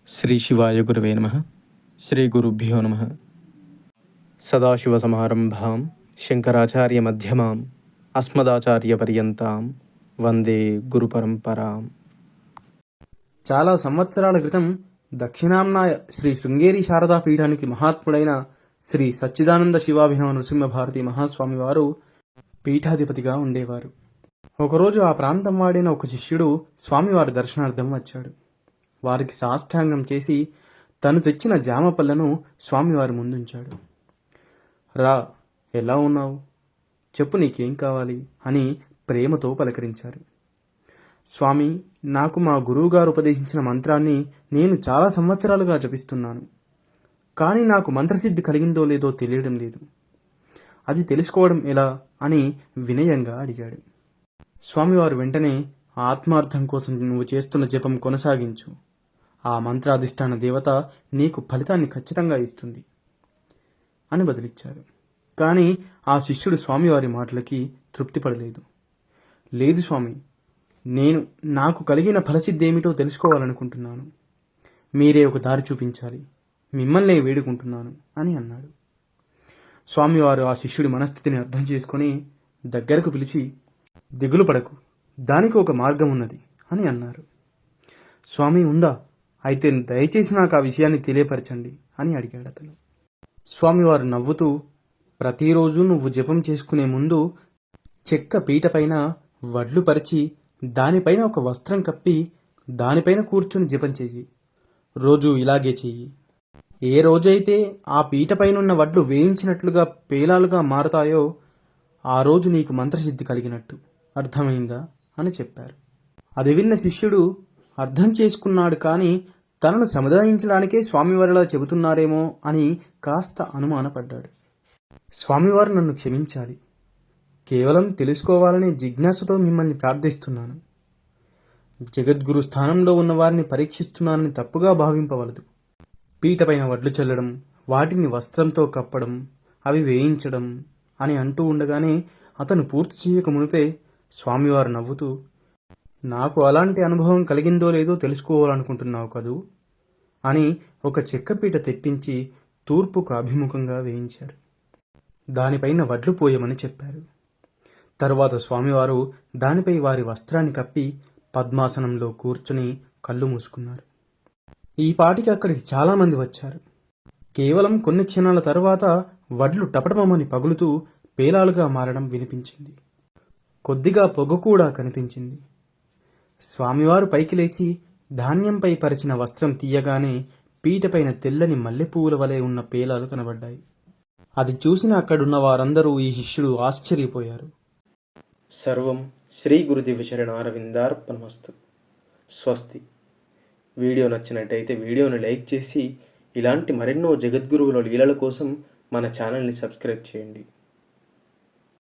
శ్రీ శివాయ గురవే నమః. శ్రీ గురుభ్యో నమః. సదాశివసమారంభాం శంకరాచార్య మధ్యమాం అస్మదాచార్య పర్యంతాం వందే గురు పరంపరాం. చాలా సంవత్సరాల క్రితం దక్షిణాంనాయ శ్రీ శృంగేరి శారదా పీఠానికి మహాత్ముడైన శ్రీ సచ్చిదానంద శివాభినవ నృసింహభారతి మహాస్వామి వారు పీఠాధిపతిగా ఉండేవారు. ఒకరోజు ఆ ప్రాంతం వాడిన ఒక శిష్యుడు స్వామివారి దర్శనార్థం వచ్చాడు. వారికి సాష్టాంగం చేసి తను తెచ్చిన జామ పళ్ళను స్వామివారి ముందుంచాడు. రా, ఎలా ఉన్నావు, చెప్పు, నీకేం కావాలి అని ప్రేమతో పలకరించారు. స్వామి, నాకు మా గురువుగారు ఉపదేశించిన మంత్రాన్ని నేను చాలా సంవత్సరాలుగా జపిస్తున్నాను. కానీ నాకు మంత్రసిద్ధి కలిగిందో లేదో తెలియడం లేదు. అది తెలుసుకోవడం ఎలా అని వినయంగా అడిగాడు. స్వామివారు వెంటనే, ఆత్మార్థం కోసం నువ్వు చేస్తున్న జపం కొనసాగించు. ఆ మంత్రాధిష్టాన దేవత నీకు ఫలితాన్ని ఖచ్చితంగా ఇస్తుంది అని బదులిచ్చారు. కానీ ఆ శిష్యుడు స్వామివారి మాటలకి తృప్తి పడలేదు. లేదు స్వామి, నాకు కలిగిన ఫలసిద్ధి ఏమిటో తెలుసుకోవాలనుకుంటున్నాను. మీరే ఒక దారి చూపించాలి, మిమ్మల్నే వేడుకుంటున్నాను అని అన్నాడు. స్వామివారు ఆ శిష్యుడి మనస్థితిని అర్థం చేసుకొని దగ్గరకు పిలిచి, దిగులు పడకు, దానికి ఒక మార్గం ఉన్నది అని అన్నారు. స్వామి, ఉందా? అయితే దయచేసి నాకు ఆ విషయాన్ని తెలియపరచండి అని అడిగాడు అతను. స్వామివారు నవ్వుతూ, ప్రతిరోజు నువ్వు జపం చేసుకునే ముందు చెక్క పీట పైన వడ్లు పరిచి దానిపైన ఒక వస్త్రం కప్పి దానిపైన కూర్చుని జపం చెయ్యి. రోజు ఇలాగే చెయ్యి. ఏ రోజైతే ఆ పీట పైనున్న వడ్లు వేయించినట్లుగా పేలాలుగా మారతాయో ఆ రోజు నీకు మంత్రసిద్ధి కలిగినట్టు. అర్థమైందా అని చెప్పారు. అది విన్న శిష్యుడు అర్థం చేసుకున్నాడు. కానీ తనను సముదాయించడానికే స్వామివారిలా చెబుతున్నారేమో అని కాస్త అనుమానపడ్డాడు. స్వామివారు నన్ను క్షమించాలి. కేవలం తెలుసుకోవాలనే జిజ్ఞాసతో మిమ్మల్ని ప్రార్థిస్తున్నాను. జగద్గురు స్థానంలో ఉన్నవారిని పరీక్షిస్తున్నానని తప్పుగా భావింపవలదు. పీటపైన వడ్లు చల్లడం, వాటిని వస్త్రంతో కప్పడం, అవి వేయించడం అని అంటూ ఉండగానే అతను పూర్తి చేయక మునిపే స్వామివారు నవ్వుతూ, నాకు అలాంటి అనుభవం కలిగిందో లేదో తెలుసుకోవాలనుకుంటున్నావు కదూ అని ఒక చెక్కపీట తెప్పించి తూర్పుకు అభిముఖంగా వేయించారు. దానిపైన వడ్లు పోయమని చెప్పారు. తరువాత స్వామివారు దానిపై వారి వస్త్రాన్ని కప్పి పద్మాసనంలో కూర్చుని కళ్ళు మూసుకున్నారు. ఈ పాటికి అక్కడికి చాలామంది వచ్చారు. కేవలం కొన్ని క్షణాల తరువాత వడ్లు టపటమని పగులుతూ పేలాలుగా మారడం వినిపించింది. కొద్దిగా పొగ కూడా కనిపించింది. స్వామివారు పైకి లేచి ధాన్యంపై పరిచిన వస్త్రం తీయగానే పీటపైన తెల్లని మల్లెపూల వలె ఉన్న పేలాలు కనబడ్డాయి. అది చూసిన అక్కడున్న వారందరూ ఈ శిష్యుడు ఆశ్చర్యపోయారు. సర్వం శ్రీ గురుదివ్యచరణారవిందార్పణమస్తు. స్వస్తి. వీడియో నచ్చినట్టయితే వీడియోను లైక్ చేసి ఇలాంటి మరెన్నో జగద్గురువుల లీలల కోసం మన ఛానల్ని సబ్స్క్రైబ్ చేయండి.